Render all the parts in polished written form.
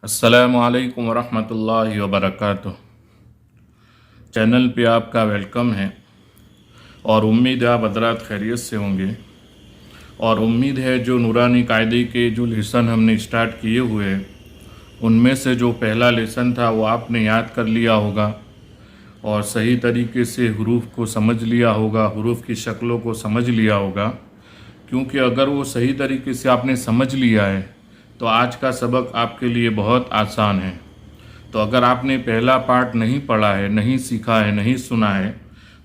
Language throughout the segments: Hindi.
अस्सलामु अलैकुम वरहमतुल्लाहि वबरकातुह। चैनल पे आपका वेलकम है और उम्मीद है आप हज़रात खैरियत से होंगे। और उम्मीद है जो नूरानी कायदे के जो लेसन हमने स्टार्ट किए हुए हैं उनमें से जो पहला लेसन था वो आपने याद कर लिया होगा और सही तरीके से हुरूफ को समझ लिया होगा, हुरूफ की शक्लों को समझ लिया होगा। क्योंकि अगर वो सही तरीके से आपने समझ लिया है तो आज का सबक आपके लिए बहुत आसान है। तो अगर आपने पहला पार्ट नहीं पढ़ा है, नहीं सीखा है, नहीं सुना है,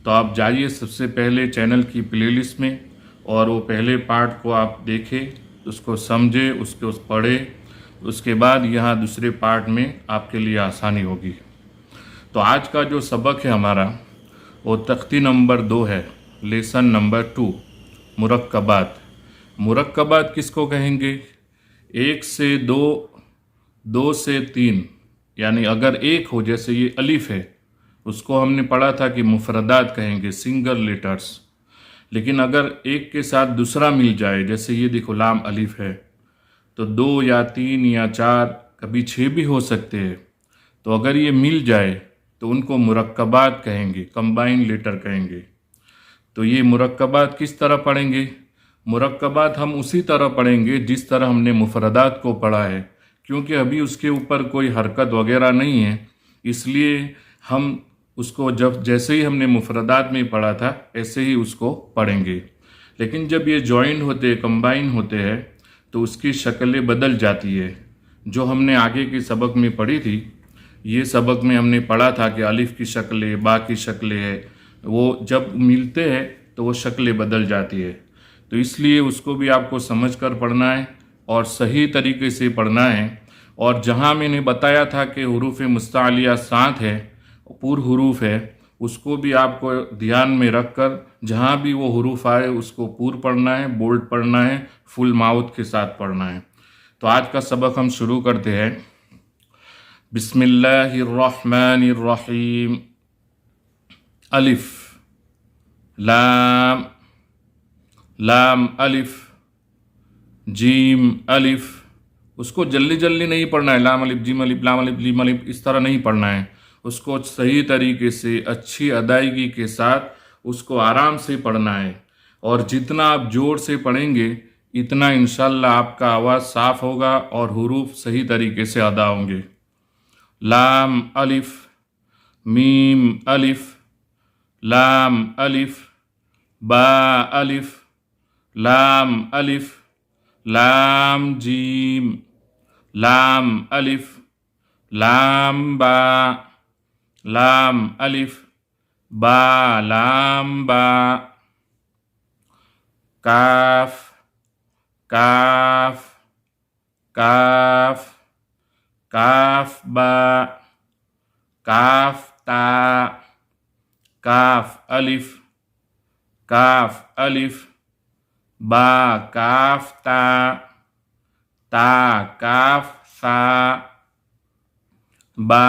तो आप जाइए सबसे पहले चैनल की प्लेलिस्ट में और वो पहले पार्ट को आप देखें, उसको समझे, उसको पढ़े। उसके बाद यहाँ दूसरे पार्ट में आपके लिए आसानी होगी। तो आज का जो सबक है हमारा वो तख्ती नंबर 2 है, लेसन नंबर 2, मुरक्कबात। मुरक्कबात किसको कहेंगे? 1 से 2, 2 से 3, यानी अगर एक हो, जैसे ये अलिफ है, उसको हमने पढ़ा था कि मुफरदात कहेंगे, सिंगल लेटर्स। लेकिन अगर एक के साथ दूसरा मिल जाए, जैसे ये देखो लाम अलिफ है, तो 2 या 3 या 4, कभी 6 भी हो सकते हैं। तो अगर ये मिल जाए तो उनको मुरक्कबात कहेंगे, कंबाइन लेटर कहेंगे। तो ये मुरक्कबात किस तरह पढ़ेंगे? मुरक्कबात हम उसी तरह पढ़ेंगे जिस तरह हमने मुफरदात को पढ़ा है, क्योंकि अभी उसके ऊपर कोई हरकत वगैरह नहीं है, इसलिए हम उसको जब जैसे ही हमने मुफरदात में पढ़ा था ऐसे ही उसको पढ़ेंगे। लेकिन जब ये जॉइंट होते, कंबाइन होते हैं, तो उसकी शक्लें बदल जाती है। जो हमने आगे के सबक में पढ़ी थी, ये सबक में हमने पढ़ा था कि अलिफ की शक्लें, बा की शक्लें है, वो जब मिलते हैं तो वो शक्लें बदल जाती है। तो इसलिए उसको भी आपको समझ कर पढ़ना है और सही तरीके से पढ़ना है। और जहाँ मैंने बताया था कि हुरूफ मुस्तालिया 7 है, पूर हुरूफ है, उसको भी आपको ध्यान में रख कर जहाँ भी वो हुरूफ आए उसको पूर पढ़ना है, बोल्ड पढ़ना है, फुल माउथ के साथ पढ़ना है। तो आज का सबक हम शुरू करते हैं। बिस्मिल्लाहिर्रहमानिर्रहीम। अलिफ, लाम, लाम अलिफ, जीम अलिफ। उसको जल्दी जल्दी नहीं पढ़ना है, लाम अलिफ, जीम अलिफ, लाम अलिफ, जीम अलिफ, इस तरह नहीं पढ़ना है। उसको सही तरीके से, अच्छी अदायगी के साथ उसको आराम से पढ़ना है। और जितना आप जोर से पढ़ेंगे इतना इंशाल्लाह आपका आवाज़ साफ होगा और हुरूफ सही तरीके से अदा होंगे। लाम अलिफ, मीम अलिफ, लाम अलिफ, बा अलिफ, लाम अलिफ, लाम जीम, लाम अलिफ, लाम बा, लाम अलिफ, बा लाम बा, काफ, काफ, काफ, काफ बा, काफ ता, काफ अलिफ, काफ अलिफ, बा काफ ता, ता काफ सा, बा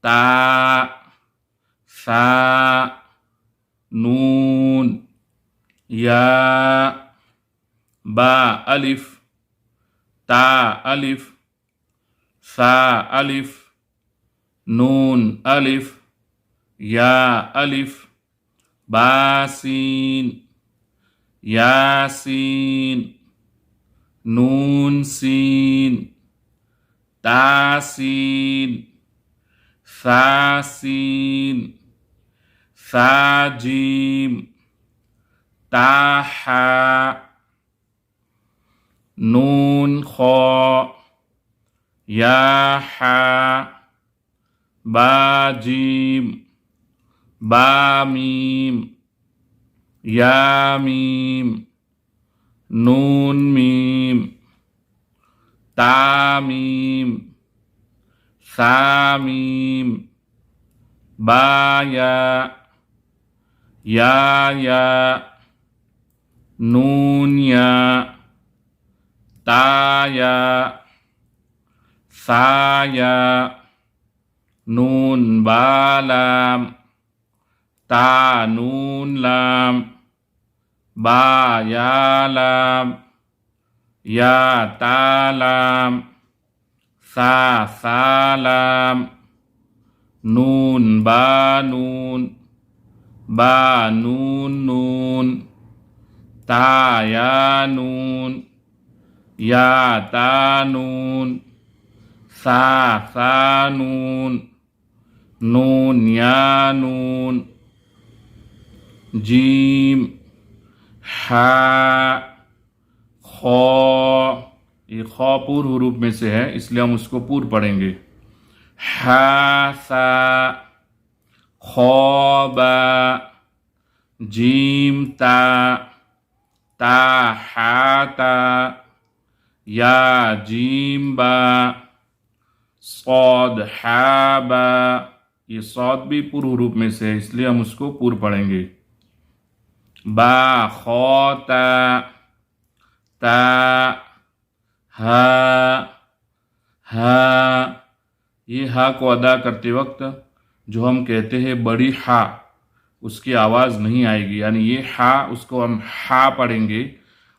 ता सा, नून, या, बा अलिफ, ता अलिफ, सा अलिफ, नून अलिफ, या अलिफ, बासीन, यासीन, नून सीन, तासीन, सासीन, साजीम, ताहा, नून खौ, याहा, बाजीम, बामीम, यामीम, नून मीम, तामीम, सामीम, बाया, या, नून या, ताया, साया, नून बालाम, ता नून लाम, बा या लाम, या तालाम, सा सालाम, नून बा नून, बा नून नून, ता या नून, या ता नून, सा सा नून, नून या नून, जीम हा खौ। ये खौ पूर्व रूप में से है इसलिए हम उसको पूर्व पढ़ेंगे। हा सा, खौ बा, जीम ता, ता हा ता, या जीम बा, सौद हा बा। ये सौद भी पूर्व रूप में से है इसलिए हम उसको पूर्व पढ़ेंगे। बा खौ ता, ता हा, हा। ये हा को अदा करते वक्त जो हम कहते हैं बड़ी हा, उसकी आवाज़ नहीं आएगी, यानी ये हा उसको हम हा पढ़ेंगे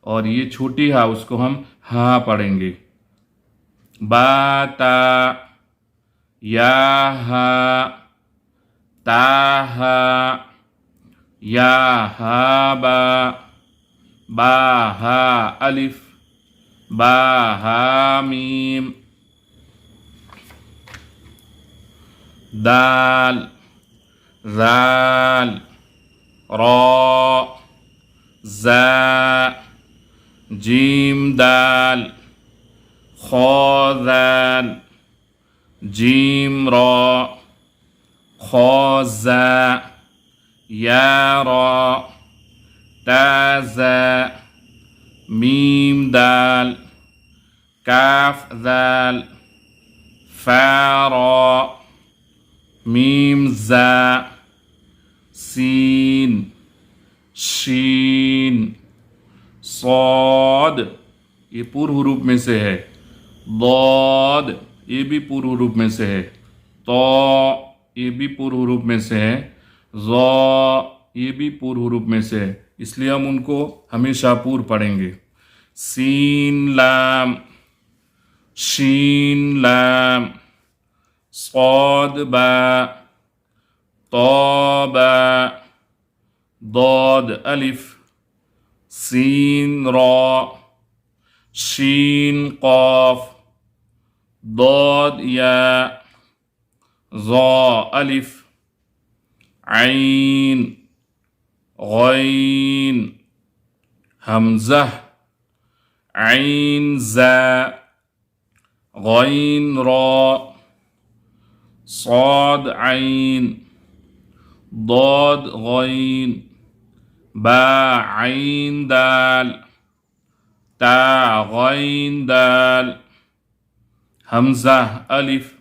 और ये छोटी हा उसको हम हा पढ़ेंगे। बा ता, या हा, ता हा, या हा बा हा अलिफ, बा हा मीम, दाल ज़ाल, रॉ ज़ा, जीम दाल, खौ ज़ाल, जीम रॉ, खौ ज़ा, या रॉ, ता ज़ा, मीम दाल, काफ दाल, फा रॉ, मीम ज़ा, सीन शीन, सौद ये पूर्व रूप में से है, दौद ये भी पूर्व रूप में से है, तो ये भी पूर्व रूप में से है, ज़ो ये भी पूर्व रूप में से है इसलिए हम उनको हमेशा पूर्व पढ़ेंगे। सीन लाम, शीन लाम, सौद बा, तौबा, दौद अलिफ, सीन रॉ, शीन कॉफ, दौद या, ज़ौ अलिफ, आइन गैन, हमज़ा, आइन ज़ा, गैन रॉ, सौद आइन, दौद गैन, बा आइन दाल, ता गैन दाल, हमज़ा अलिफ,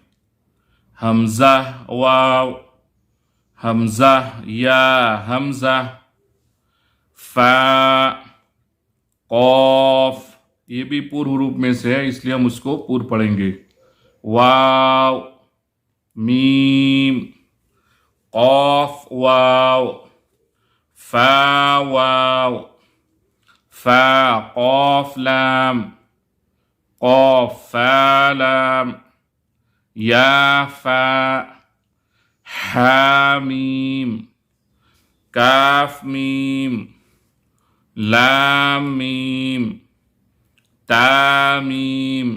हमज़ा वाव, हमज़ा या हमज़ा, फा कौफ ये भी पूर्व रूप में से है इसलिए हम उसको पूर्व पढ़ेंगे। वाव मीम, कौफ वाव, फा वाव, फा कौफ लाम, कौफ फा लाम, या फा, हा मीम, काफ मीम, लाम मीम, ता मीम,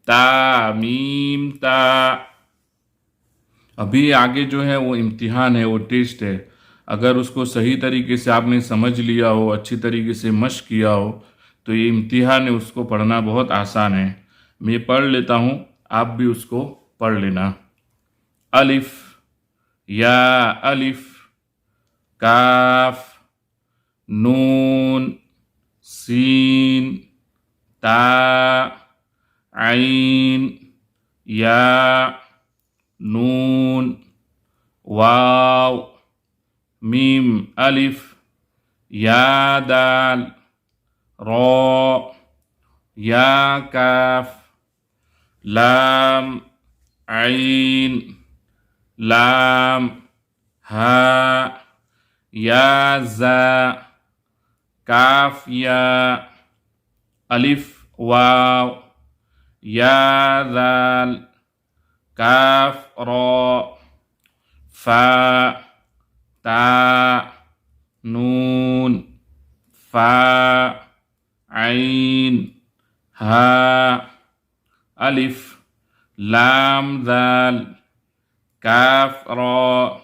ता मीम ता। अभी आगे जो है वो इम्तिहान है, वो टेस्ट है। अगर उसको सही तरीके से आपने समझ लिया हो, अच्छी तरीके से मश्क किया हो, तो ये इम्तिहान है, उसको पढ़ना बहुत आसान है। मैं पढ़ लेता हूँ, आप भी उसको पढ़ लेना। अलिफ या अलिफ, काफ, नून, सीन, ता, आइन, या, नून, वाव, मीम अलिफ, या दाल, रॉ, या काफ, लाम, आइन, लाम, हा, या ज़ा, काफ या, अलिफ वाव, या दाल, काफ रा, फा ता नून, फा आइन हा अलिफ, लाम दाल, काफ रा,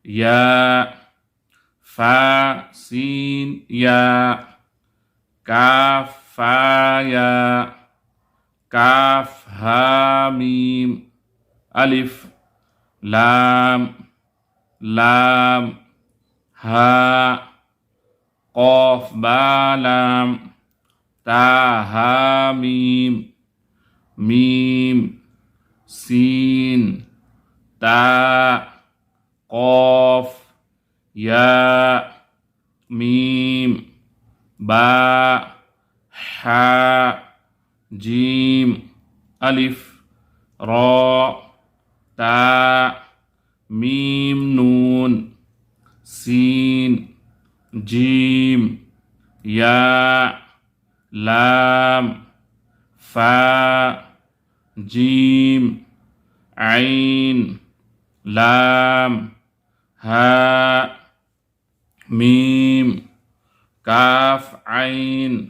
या, फा सीन या, काफ फा या, काफ हा मीम, अलिफ, लाम लाम हा, क़ाफ बा लाम, ता हा मीम, मीम सीन ता, क़ाफ या मीम, बा हा जीम, अलिफ रा ता मीम नून, सीन जीम या लाम, फा जीम, आइन लाम, हा मीम, काफ आइन,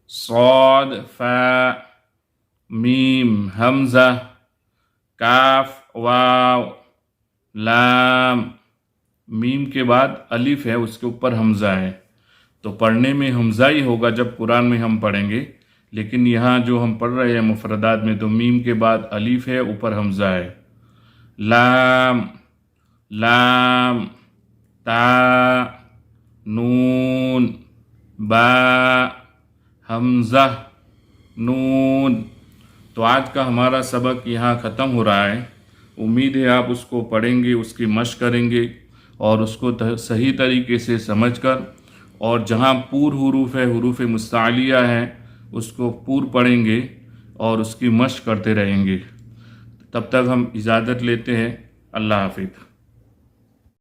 सौद फा, मीम हमज़ा, काफ वाव, लाम, मीम के बाद अलिफ है, उसके ऊपर हमज़ा है, तो पढ़ने में हमज़ा ही होगा जब कुरान में हम पढ़ेंगे। लेकिन यहाँ जो हम पढ़ रहे हैं मुफरदात में, तो मीम के बाद अलिफ है, ऊपर हमज़ा है। लाम लाम, ता नून, बा हमज़ा नून। तो आज का हमारा सबक यहाँ ख़त्म हो रहा है। उम्मीद है आप उसको पढ़ेंगे, उसकी मशक़ करेंगे और उसको सही तरीके से समझकर, और जहाँ पूर हुरूफ है, हुरूफ मुस्तालिया है, उसको पूर पढ़ेंगे और उसकी मशक़ करते रहेंगे। तब तक हम इजाज़त लेते हैं। अल्लाह हाफ़िज़।